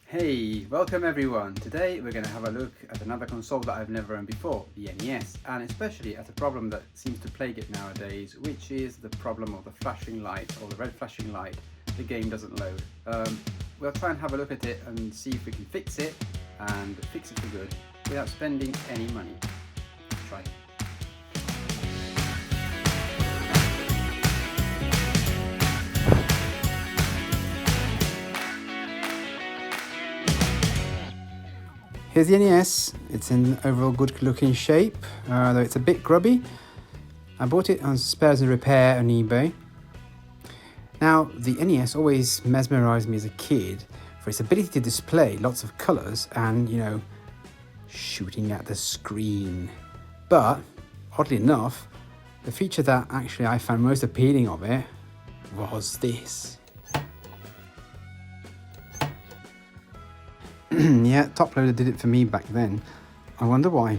Hey, welcome everyone. Today we're going to have a look at another console that I've never owned before, the NES, and especially at a problem that seems to plague it nowadays, which is the problem of the flashing light, or the red flashing light. The game doesn't load. We'll try and have a look at it and see if we can fix it, and fix it for good, without spending any money. Let's try it. Here's the NES. It's in overall good looking shape, though it's a bit grubby. I bought it on spares and repair on eBay. Now, the NES always mesmerized me as a kid for its ability to display lots of colors and, shooting at the screen. But, oddly enough, the feature that actually I found most appealing of it was this. Yeah, top loader did it for me back then. I wonder why.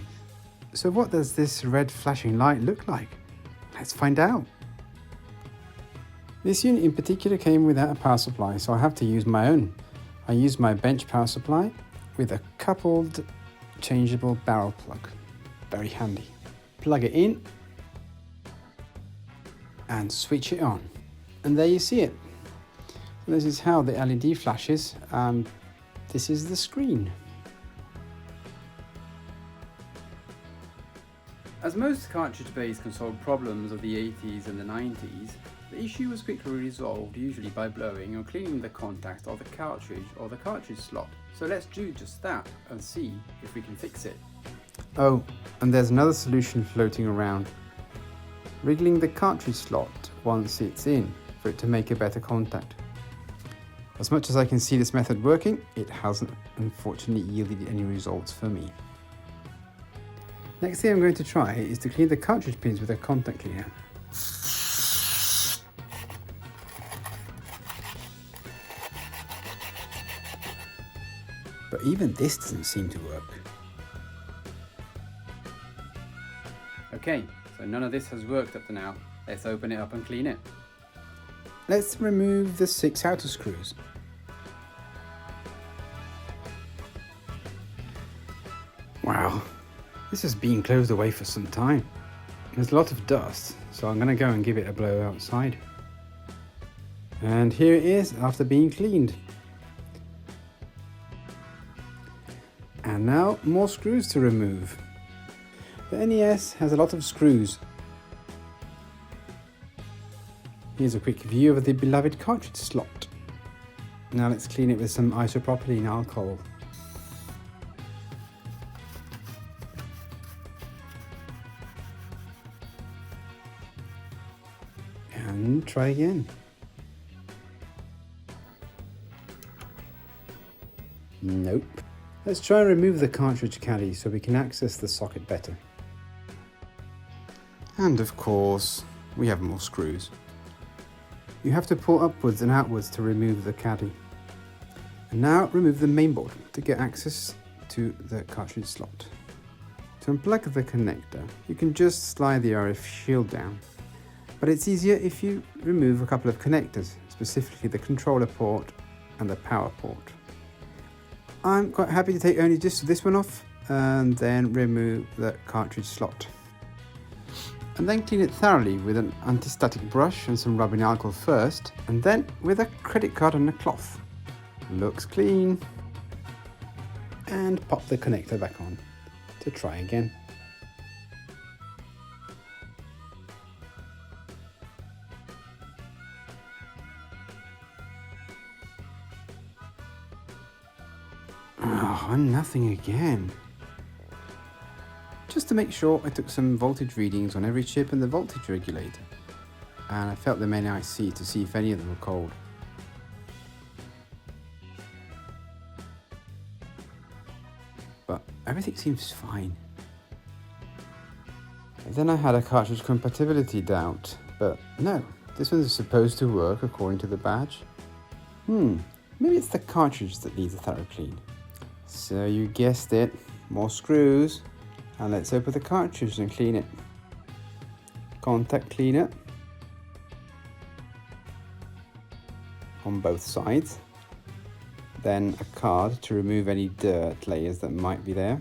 So what does this red flashing light look like? Let's find out. This unit in particular came without a power supply, so I have to use my own. I used my bench power supply with a coupled changeable barrel plug. Very handy. Plug it in and switch it on. And there you see it. So this is how the LED flashes. This is the screen. As most cartridge-based console problems of the 80s and the 90s, the issue was quickly resolved, usually by blowing or cleaning the contact of the cartridge or the cartridge slot. So let's do just that and see if we can fix it. Oh, and there's another solution floating around. Wriggling the cartridge slot once it's in for it to make a better contact. As much as I can see this method working, it hasn't unfortunately yielded any results for me. Next thing I'm going to try is to clean the cartridge pins with a contact cleaner. But even this doesn't seem to work. Okay, so none of this has worked up to now. Let's open it up and clean it. Let's remove the 6 outer screws. Wow, this has been closed away for some time. There's a lot of dust, so I'm going to go and give it a blow outside. And here it is after being cleaned. And now more screws to remove. The NES has a lot of screws. Here's a quick view of the beloved cartridge slot. Now let's clean it with some isopropylene alcohol. And try again. Nope. Let's try and remove the cartridge caddy so we can access the socket better. And of course, we have more screws. You have to pull upwards and outwards to remove the caddy. And now remove the mainboard to get access to the cartridge slot. To unplug the connector, you can just slide the RF shield down. But it's easier if you remove a couple of connectors, specifically the controller port and the power port. I'm quite happy to take only just this one off and then remove the cartridge slot. And then clean it thoroughly with an anti-static brush and some rubbing alcohol first, and then with a credit card and a cloth. Looks clean. And pop the connector back on to try again. Oh, and nothing again. Just to make sure, I took some voltage readings on every chip and the voltage regulator, and I felt the main IC to see if any of them were cold. But everything seems fine. And then I had a cartridge compatibility doubt, but no, this one is supposed to work according to the badge. Maybe it's the cartridge that needs a thorough clean. So you guessed it, more screws. And let's open the cartridge and clean it. Contact cleaner on both sides. then a card to remove any dirt layers that might be there.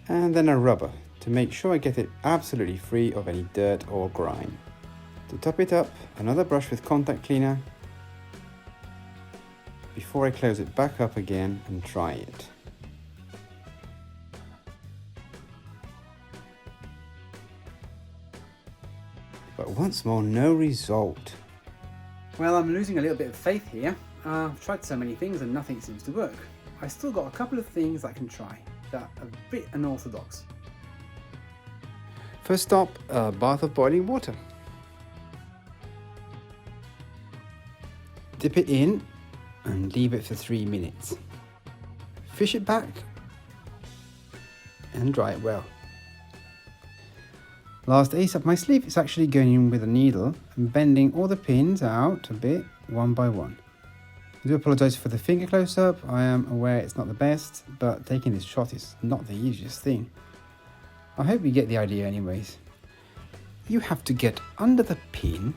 And then a rubber to make sure I get it absolutely free of any dirt or grime. To top it up, another brush with contact cleaner before I close it back up again and try it. But once more, no result. Well, I'm losing a little bit of faith here. I've tried so many things and nothing seems to work. I still got a couple of things I can try that are a bit unorthodox. First stop, a bath of boiling water. Dip it in and leave it for 3 minutes. Fish it back and dry it well. Last ace up my sleeve is actually going in with a needle and bending all the pins out a bit, one by one. I do apologise for the finger close-up. I am aware it's not the best, but taking this shot is not the easiest thing. I hope you get the idea anyways. You have to get under the pin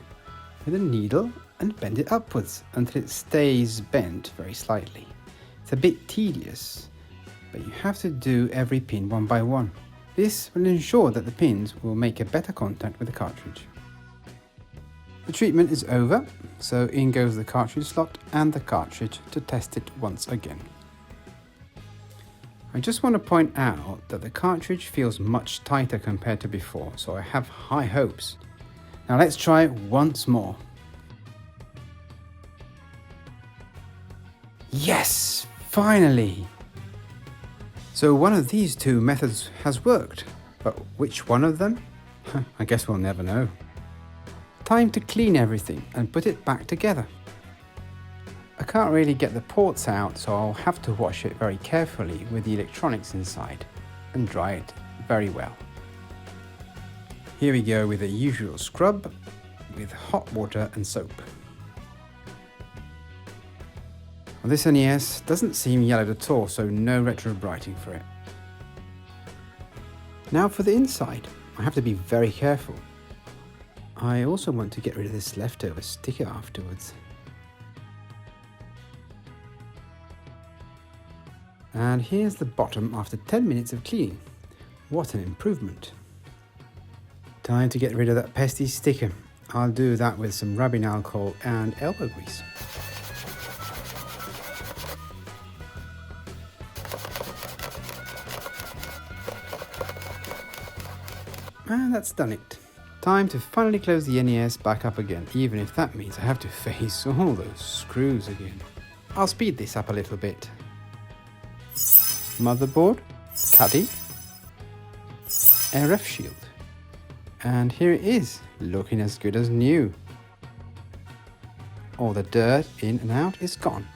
with a needle and bend it upwards until it stays bent very slightly. It's a bit tedious, but you have to do every pin one by one. This will ensure that the pins will make a better contact with the cartridge. The treatment is over, so in goes the cartridge slot and the cartridge to test it once again. I just want to point out that the cartridge feels much tighter compared to before, so I have high hopes. Now let's try it once more. Yes, finally! So one of these two methods has worked, but which one of them? I guess we'll never know. Time to clean everything and put it back together. I can't really get the ports out, so I'll have to wash it very carefully with the electronics inside and dry it very well. Here we go with the usual scrub with hot water and soap. Well, this NES doesn't seem yellowed at all, so no retro brighting for it. Now for the inside, I have to be very careful. I also want to get rid of this leftover sticker afterwards. And here's the bottom after 10 minutes of cleaning. What an improvement. Time to get rid of that pesky sticker. I'll do that with some rubbing alcohol and elbow grease. And that's done it. Time to finally close the NES back up again, even if that means I have to face all those screws again. I'll speed this up a little bit. Motherboard, caddy, RF shield. And here it is, looking as good as new. All the dirt in and out is gone.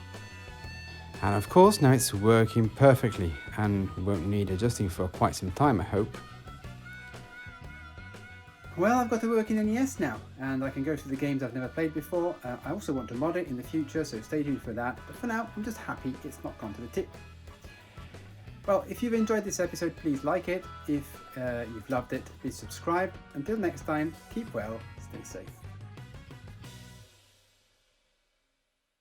And of course now it's working perfectly and won't need adjusting for quite some time, I hope. Well, I've got to work in NES now, and I can go through the games I've never played before. I also want to mod it in the future, so stay tuned for that. But for now, I'm just happy it's not gone to the tip. Well, if you've enjoyed this episode, please like it. If you've loved it, please subscribe. Until next time, keep well, stay safe.